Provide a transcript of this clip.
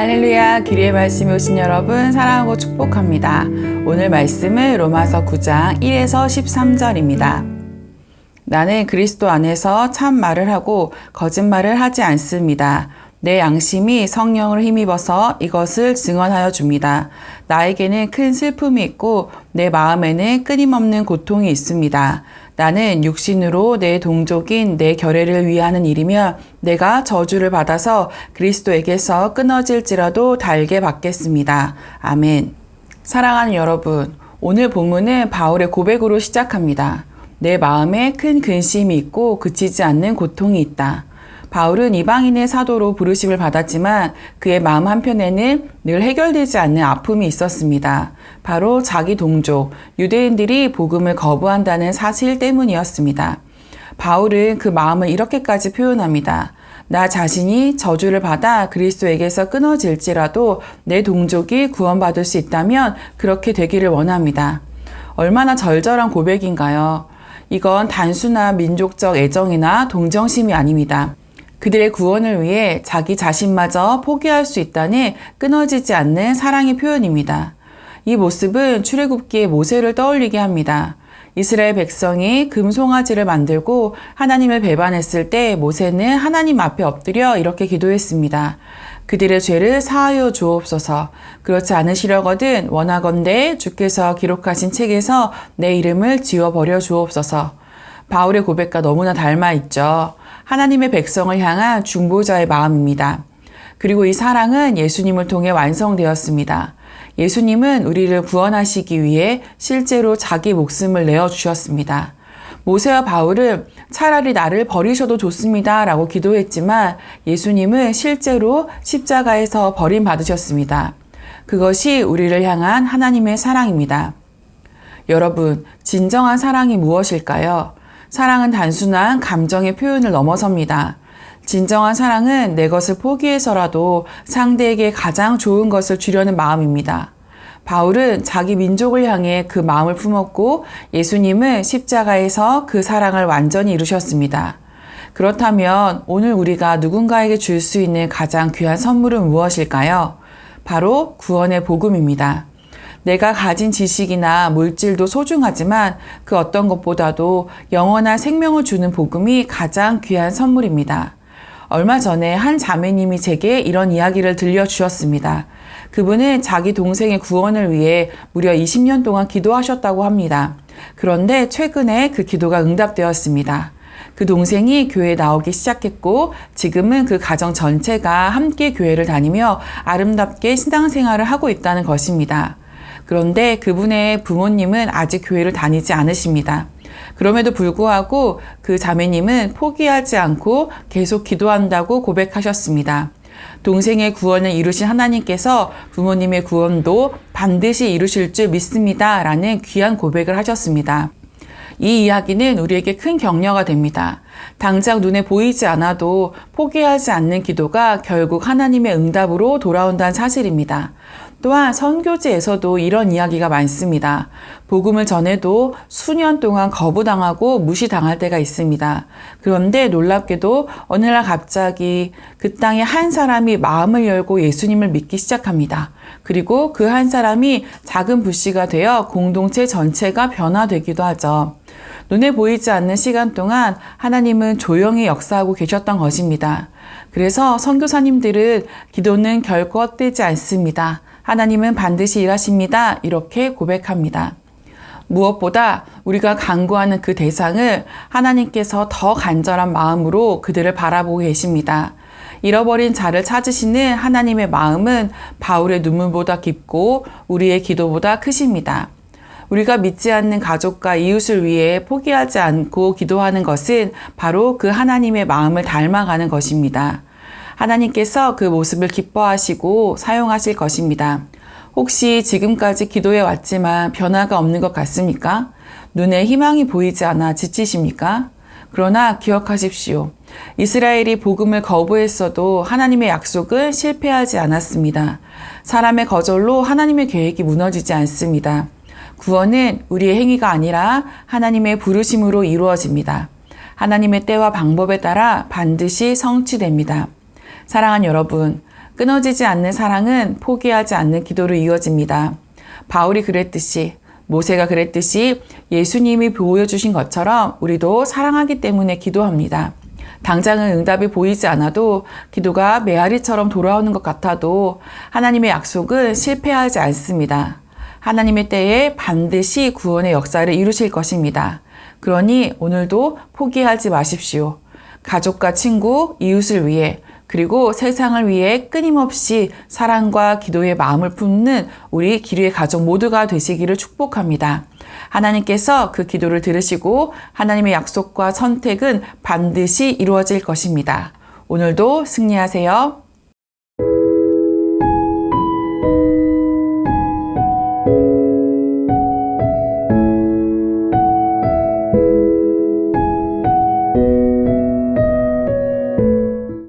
할렐루야, 기리의 말씀에 오신 여러분 사랑하고 축복합니다. 오늘 말씀은 로마서 9장 1에서 13절입니다. 나는 그리스도 안에서 참 말을 하고 거짓말을 하지 않습니다. 내 양심이 성령을 힘입어서 이것을 증언하여 줍니다. 나에게는 큰 슬픔이 있고 내 마음에는 끊임없는 고통이 있습니다. 나는 육신으로 내 동족인 내 결례를 위하는 일이며 내가 저주를 받아서 그리스도에게서 끊어질지라도 달게 받겠습니다. 아멘. 사랑하는 여러분, 오늘 본문은 바울의 고백으로 시작합니다. 내 마음에 큰 근심이 있고 그치지 않는 고통이 있다. 바울은 이방인의 사도로 부르심을 받았지만 그의 마음 한편에는 늘 해결되지 않는 아픔이 있었습니다. 바로 자기 동족, 유대인들이 복음을 거부한다는 사실 때문이었습니다. 바울은 그 마음을 이렇게까지 표현합니다. 나 자신이 저주를 받아 그리스도에게서 끊어질지라도 내 동족이 구원받을 수 있다면 그렇게 되기를 원합니다. 얼마나 절절한 고백인가요? 이건 단순한 민족적 애정이나 동정심이 아닙니다. 그들의 구원을 위해 자기 자신마저 포기할 수 있다는 끊어지지 않는 사랑의 표현입니다. 이 모습은 출애굽기의 모세를 떠올리게 합니다. 이스라엘 백성이 금송아지를 만들고 하나님을 배반했을 때 모세는 하나님 앞에 엎드려 이렇게 기도했습니다. 그들의 죄를 사하여 주옵소서. 그렇지 않으시려거든 원하건대 주께서 기록하신 책에서 내 이름을 지워버려 주옵소서. 바울의 고백과 너무나 닮아 있죠. 하나님의 백성을 향한 중보자의 마음입니다. 그리고 이 사랑은 예수님을 통해 완성되었습니다. 예수님은 우리를 구원하시기 위해 실제로 자기 목숨을 내어주셨습니다. 모세와 바울은 차라리 나를 버리셔도 좋습니다 라고 기도했지만 예수님은 실제로 십자가에서 버림받으셨습니다. 그것이 우리를 향한 하나님의 사랑입니다. 여러분, 진정한 사랑이 무엇일까요? 사랑은 단순한 감정의 표현을 넘어섭니다. 진정한 사랑은 내 것을 포기해서라도 상대에게 가장 좋은 것을 주려는 마음입니다. 바울은 자기 민족을 향해 그 마음을 품었고 예수님은 십자가에서 그 사랑을 완전히 이루셨습니다. 그렇다면 오늘 우리가 누군가에게 줄 수 있는 가장 귀한 선물은 무엇일까요? 바로 구원의 복음입니다. 내가 가진 지식이나 물질도 소중하지만 그 어떤 것보다도 영원한 생명을 주는 복음이 가장 귀한 선물입니다. 얼마 전에 한 자매님이 제게 이런 이야기를 들려주셨습니다. 그분은 자기 동생의 구원을 위해 무려 20년 동안 기도하셨다고 합니다. 그런데 최근에 그 기도가 응답되었습니다. 그 동생이 교회에 나오기 시작했고 지금은 그 가정 전체가 함께 교회를 다니며 아름답게 신앙생활을 하고 있다는 것입니다. 그런데 그분의 부모님은 아직 교회를 다니지 않으십니다. 그럼에도 불구하고 그 자매님은 포기하지 않고 계속 기도한다고 고백하셨습니다. 동생의 구원을 이루신 하나님께서 부모님의 구원도 반드시 이루실 줄 믿습니다. 라는 귀한 고백을 하셨습니다. 이 이야기는 우리에게 큰 격려가 됩니다. 당장 눈에 보이지 않아도 포기하지 않는 기도가 결국 하나님의 응답으로 돌아온다는 사실입니다. 또한 선교지에서도 이런 이야기가 많습니다. 복음을 전해도 수년 동안 거부당하고 무시당할 때가 있습니다. 그런데 놀랍게도 어느 날 갑자기 그 땅에 한 사람이 마음을 열고 예수님을 믿기 시작합니다. 그리고 그 한 사람이 작은 불씨가 되어 공동체 전체가 변화되기도 하죠. 눈에 보이지 않는 시간 동안 하나님은 조용히 역사하고 계셨던 것입니다. 그래서 선교사님들은 기도는 결코 헛되지 않습니다. 하나님은 반드시 일하십니다. 이렇게 고백합니다. 무엇보다 우리가 간구하는 그 대상을 하나님께서 더 간절한 마음으로 그들을 바라보고 계십니다. 잃어버린 자를 찾으시는 하나님의 마음은 바울의 눈물보다 깊고 우리의 기도보다 크십니다. 우리가 믿지 않는 가족과 이웃을 위해 포기하지 않고 기도하는 것은 바로 그 하나님의 마음을 닮아가는 것입니다. 하나님께서 그 모습을 기뻐하시고 사용하실 것입니다. 혹시 지금까지 기도해 왔지만 변화가 없는 것 같습니까? 눈에 희망이 보이지 않아 지치십니까? 그러나 기억하십시오. 이스라엘이 복음을 거부했어도 하나님의 약속은 실패하지 않았습니다. 사람의 거절로 하나님의 계획이 무너지지 않습니다. 구원은 우리의 행위가 아니라 하나님의 부르심으로 이루어집니다. 하나님의 때와 방법에 따라 반드시 성취됩니다. 사랑하는 여러분, 끊어지지 않는 사랑은 포기하지 않는 기도로 이어집니다. 바울이 그랬듯이, 모세가 그랬듯이 예수님이 보여주신 것처럼 우리도 사랑하기 때문에 기도합니다. 당장은 응답이 보이지 않아도 기도가 메아리처럼 돌아오는 것 같아도 하나님의 약속은 실패하지 않습니다. 하나님의 때에 반드시 구원의 역사를 이루실 것입니다. 그러니 오늘도 포기하지 마십시오. 가족과 친구, 이웃을 위해 그리고 세상을 위해 끊임없이 사랑과 기도의 마음을 품는 우리 기류의 가족 모두가 되시기를 축복합니다. 하나님께서 그 기도를 들으시고 하나님의 약속과 선택은 반드시 이루어질 것입니다. 오늘도 승리하세요.